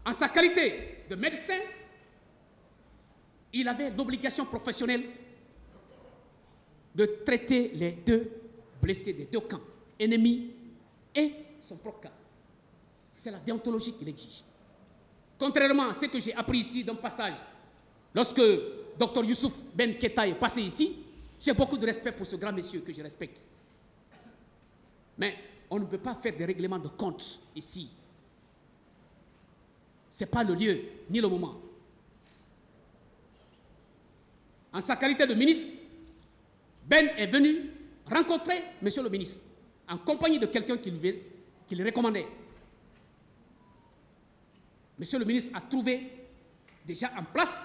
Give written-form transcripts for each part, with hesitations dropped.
En sa qualité de médecin, il avait l'obligation professionnelle de traiter les deux blessés des deux camps, ennemis et son propre camp. C'est la déontologie qui l'exige. Contrairement à ce que j'ai appris ici d'un passage, lorsque Dr Youssouf Ben Keta est passé ici, j'ai beaucoup de respect pour ce grand monsieur que je respecte. Mais on ne peut pas faire des règlements de compte ici. Ce n'est pas le lieu ni le moment. En sa qualité de ministre, Ben est venu rencontrer monsieur le ministre en compagnie de quelqu'un qui le recommandait. Monsieur le ministre a trouvé déjà en place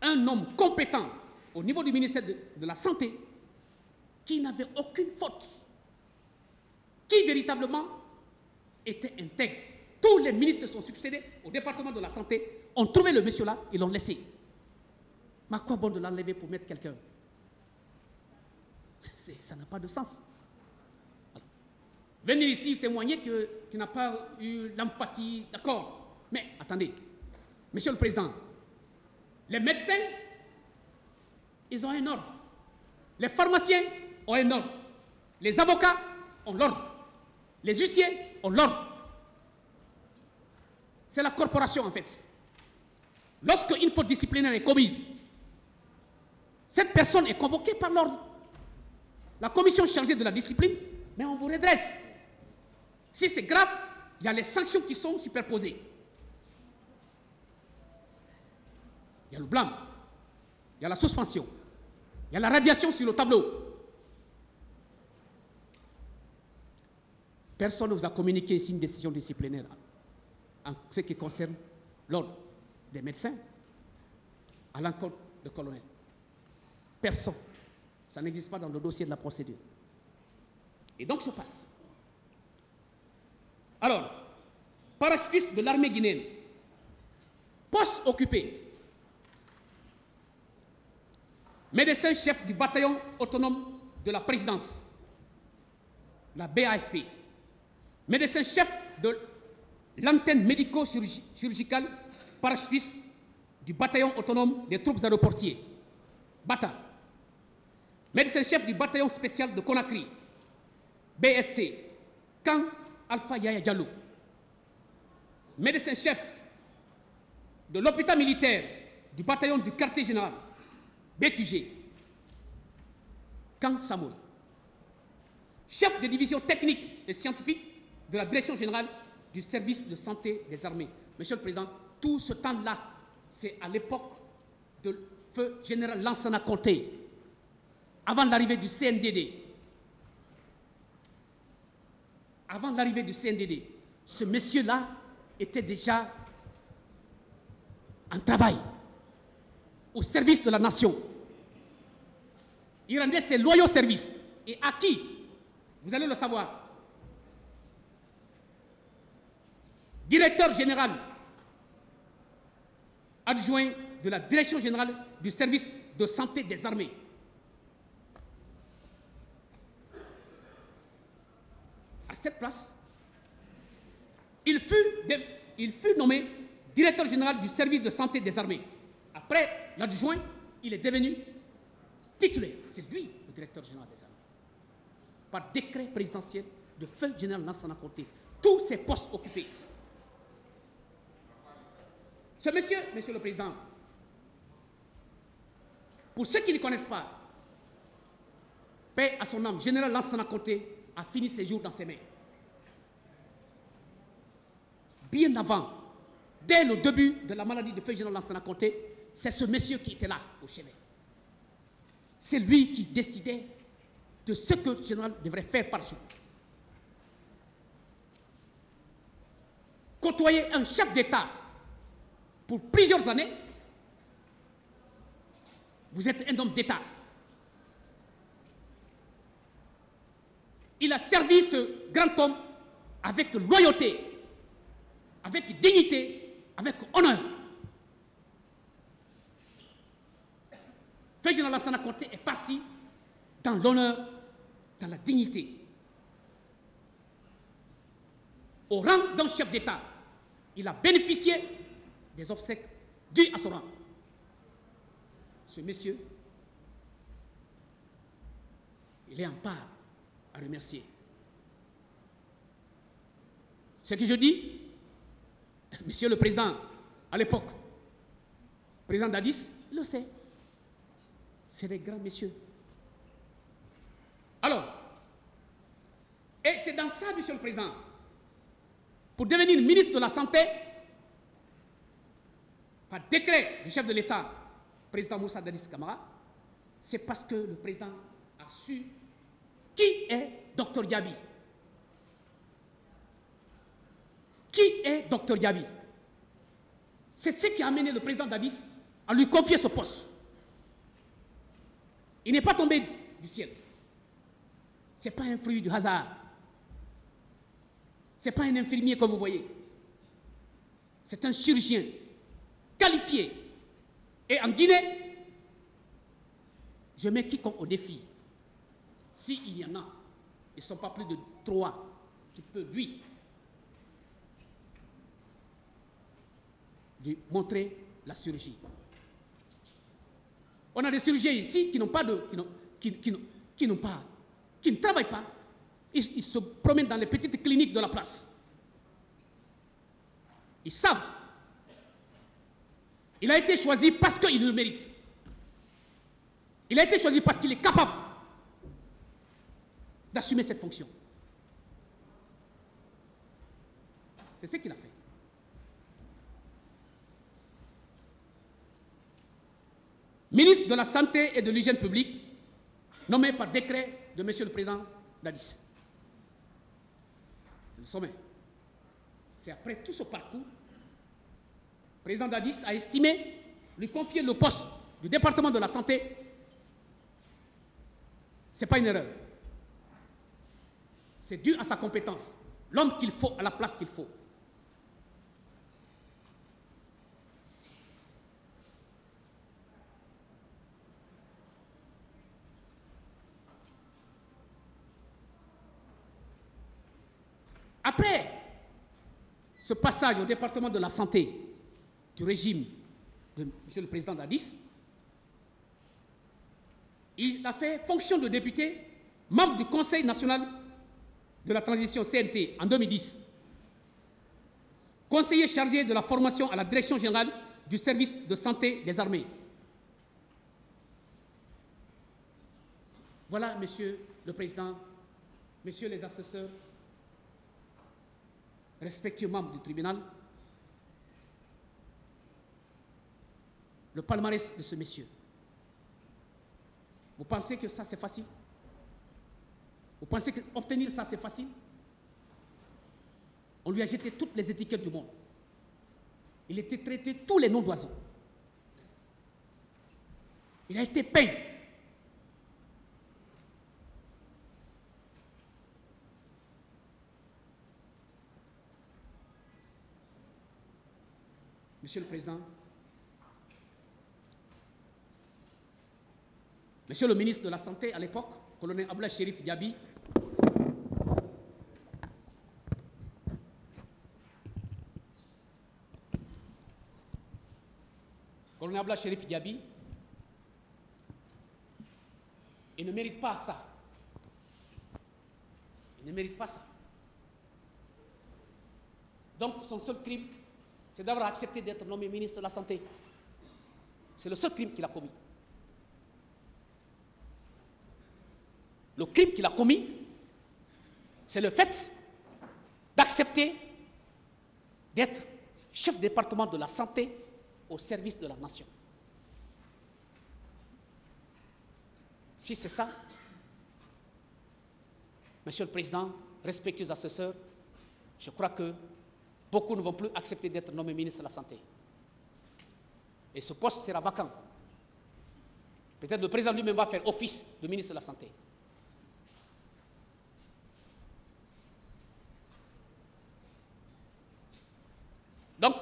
un homme compétent au niveau du ministère de la Santé qui n'avait aucune faute, qui véritablement était intègre. Tous les ministres se sont succédés au département de la Santé, ont trouvé le monsieur là et l'ont laissé. Mais à quoi bon de l'enlever pour mettre quelqu'un? Ça n'a pas de sens. Alors, venir ici témoigner que tu n'as pas eu l'empathie, d'accord. Mais attendez, monsieur le président, les médecins, ils ont un ordre. Les pharmaciens ont un ordre. Les avocats ont l'ordre. Les huissiers ont l'ordre. C'est la corporation en fait. Lorsqu'une faute disciplinaire est commise, cette personne est convoquée par l'ordre. La commission chargée de la discipline, mais on vous redresse. Si c'est grave, il y a les sanctions qui sont superposées. Il y a le blâme, il y a la suspension, il y a la radiation sur le tableau. Personne ne vous a communiqué ici une décision disciplinaire en ce qui concerne l'ordre des médecins à l'encontre du colonel. Personne. Ça n'existe pas dans le dossier de la procédure. Et donc, se passe. Alors, parachutiste de l'armée guinéenne, poste occupé, médecin-chef du bataillon autonome de la présidence, la BASP, médecin-chef de l'antenne médico-chirurgicale, parachutiste du bataillon autonome des troupes aéroportiers, BATA, médecin-chef du bataillon spécial de Conakry, BSC, Camp Alpha Yaya Diallo, médecin-chef de l'hôpital militaire du bataillon du quartier général, BQG, Camp Samoura, chef de division technique et scientifique de la direction générale du service de santé des armées. Monsieur le Président, tout ce temps-là, c'est à l'époque de feu général Lansana Conté, avant l'arrivée du CNDD. Avant l'arrivée du CNDD, ce monsieur-là était déjà en travail, au service de la nation. Il rendait ses loyaux services. Et à qui? Vous allez le savoir. Directeur général adjoint de la direction générale du service de santé des armées. À cette place, il fut nommé directeur général du service de santé des armées. Après l'adjoint, il est devenu titulaire. C'est lui le directeur général des armées. Par décret présidentiel de feu général Lansana Conté. Tous ces postes occupés. Ce monsieur, monsieur le Président, pour ceux qui ne connaissent pas, paix à son âme, général Lansana Conté a fini ses jours dans ses mains. Bien avant, dès le début de la maladie de feu général Lansana Conté, c'est ce monsieur qui était là, au chevet. C'est lui qui décidait de ce que le général devrait faire par jour. Côtoyer un chef d'État pour plusieurs années, vous êtes un homme d'État. Il a servi ce grand homme avec loyauté, avec dignité, avec honneur. Feu général Lansana Conté est parti dans l'honneur, dans la dignité, au rang d'un chef d'État. il a bénéficié des obsèques dues à son rang. Ce monsieur, il est en part à remercier. Ce que je dis, monsieur le président, à l'époque, président Dadis, il le sait. C'est des grands messieurs. Alors, et c'est dans ça, monsieur le président, pour devenir ministre de la Santé, par décret du chef de l'État, président Moussa Dadis Camara, c'est parce que le président a su qui est Dr Diaby. Qui est Dr Diaby? C'est ce qui a amené le président Dadis à lui confier ce poste. Il n'est pas tombé du ciel. Ce n'est pas un fruit du hasard. Ce n'est pas un infirmier que vous voyez. C'est un chirurgien qualifié. Et en Guinée, je mets quiconque au défi. S'il y en a, ils ne sont pas plus de 3 qui peuvent, lui, montrer la chirurgie. On a des chirurgiens ici qui n'ont pas de, qui ne travaillent pas. Ils se promènent dans les petites cliniques de la place. Ils savent. Il a été choisi parce qu'il le mérite. Il a été choisi parce qu'il est capable d'assumer cette fonction. C'est ce qu'il a fait. Ministre de la Santé et de l'Hygiène publique, nommé par décret de M. le Président Dadis. Le sommet. C'est après tout ce parcours, le président Dadis a estimé lui confier le poste du département de la santé. Ce n'est pas une erreur. C'est dû à sa compétence. L'homme qu'il faut à la place qu'il faut. Après ce passage au département de la santé du régime de M. le Président Dadis, il a fait fonction de député, membre du Conseil national de la transition CNT en 2010, conseiller chargé de la formation à la direction générale du service de santé des armées. Voilà, Monsieur le Président, Messieurs les assesseurs, respectueux membres du tribunal, le palmarès de ce monsieur. Vous pensez que ça c'est facile? Vous pensez qu'obtenir ça c'est facile? On lui a jeté toutes les étiquettes du monde. Il était traité tous les noms d'oiseaux. Il a été peint. Monsieur le Président, Monsieur le ministre de la Santé à l'époque, colonel Abdoulaye Chérif Diaby, colonel Abdoulaye Chérif Diaby, il ne mérite pas ça. Il ne mérite pas ça. Donc son seul crime, c'est d'avoir accepté d'être nommé ministre de la Santé. C'est le seul crime qu'il a commis. Le crime qu'il a commis, c'est le fait d'accepter d'être chef de département de la santé au service de la nation. Si c'est ça, Monsieur le Président, respectueux assesseurs, je crois que beaucoup ne vont plus accepter d'être nommés ministre de la Santé. Et ce poste sera vacant. Peut-être le président lui-même va faire office de ministre de la Santé. Donc,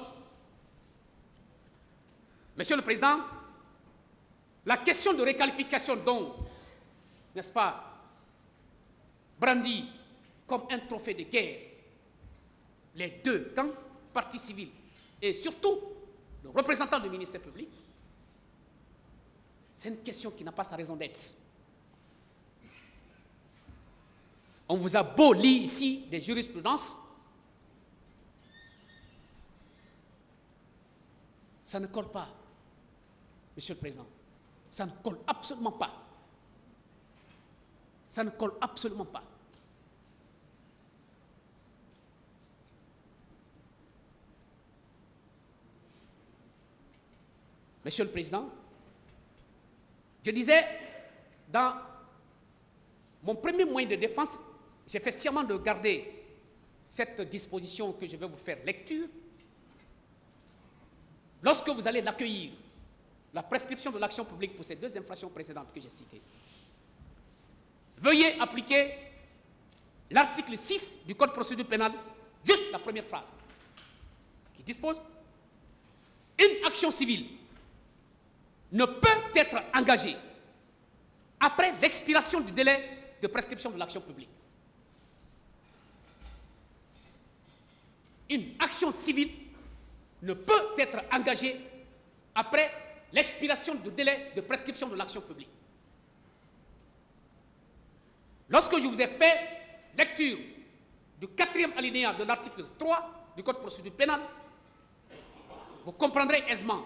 Monsieur le Président, la question de réqualification dont, n'est-ce pas, brandit comme un trophée de guerre les deux camps, partie civile et surtout le représentant du ministère public, c'est une question qui n'a pas sa raison d'être. On vous a beau lire ici des jurisprudences, ça ne colle pas, Monsieur le Président. Ça ne colle absolument pas. Ça ne colle absolument pas. Monsieur le Président, je disais, dans mon premier moyen de défense, j'ai fait sciemment de garder cette disposition que je vais vous faire lecture. Lorsque vous allez l'accueillir, la prescription de l'action publique pour ces deux infractions précédentes que j'ai citées, veuillez appliquer l'article 6 du Code de procédure pénale, juste la première phrase, qui dispose « Une action civile ne peut être engagée après l'expiration du délai de prescription de l'action publique. » Une action civile ne peut être engagée après l'expiration du délai de prescription de l'action publique. Lorsque je vous ai fait lecture du 4e alinéa de l'article 3 du Code de procédure pénale, vous comprendrez aisément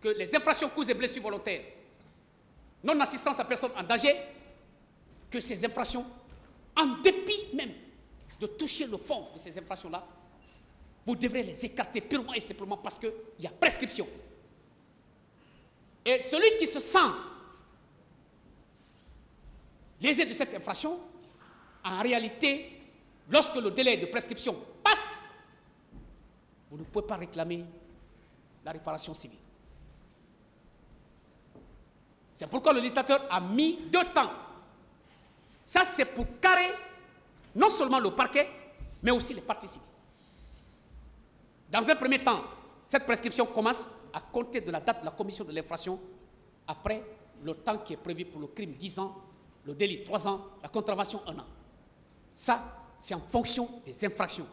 que les infractions causes et blessures volontaires, non-assistance à personne en danger, que ces infractions, en dépit même de toucher le fond de ces infractions-là, vous devrez les écarter purement et simplement parce qu'il y a prescription. Et celui qui se sent lésé de cette infraction, en réalité, lorsque le délai de prescription passe, vous ne pouvez pas réclamer la réparation civile. C'est pourquoi le législateur a mis 2 temps. Ça, c'est pour carrer non seulement le parquet, mais aussi les parties civiles. Dans un premier temps, cette prescription commence à compter de la date de la commission de l'infraction, après le temps qui est prévu pour le crime 10 ans, le délit 3 ans, la contravention 1 an. Ça, c'est en fonction des infractions.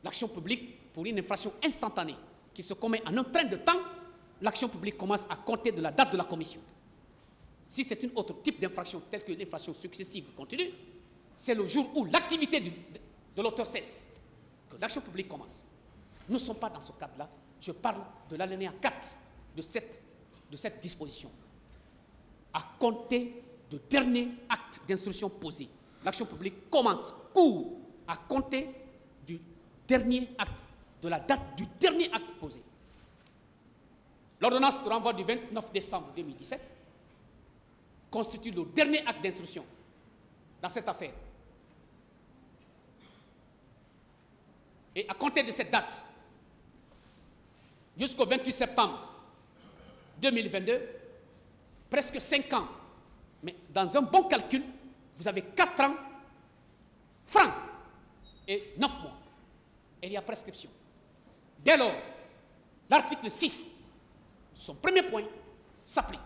L'action publique, pour une infraction instantanée qui se commet en un train de temps, l'action publique commence à compter de la date de la commission. Si c'est un autre type d'infraction, telle que l'infraction successive continue, c'est le jour où l'activité de l'auteur cesse que l'action publique commence. Nous ne sommes pas dans ce cadre-là. Je parle de l'alinéa 4 de cette disposition. À compter du dernier acte d'instruction posé, l'action publique commence, court, à compter du dernier acte, de la date du dernier acte posé. L'ordonnance de renvoi du 29 décembre 2017 constitue le dernier acte d'instruction dans cette affaire. Et à compter de cette date, jusqu'au 28 septembre 2022, presque 5 ans, mais dans un bon calcul, vous avez 4 ans francs et 9 mois. Et il y a prescription. Dès lors, l'article 6, son premier point, s'applique.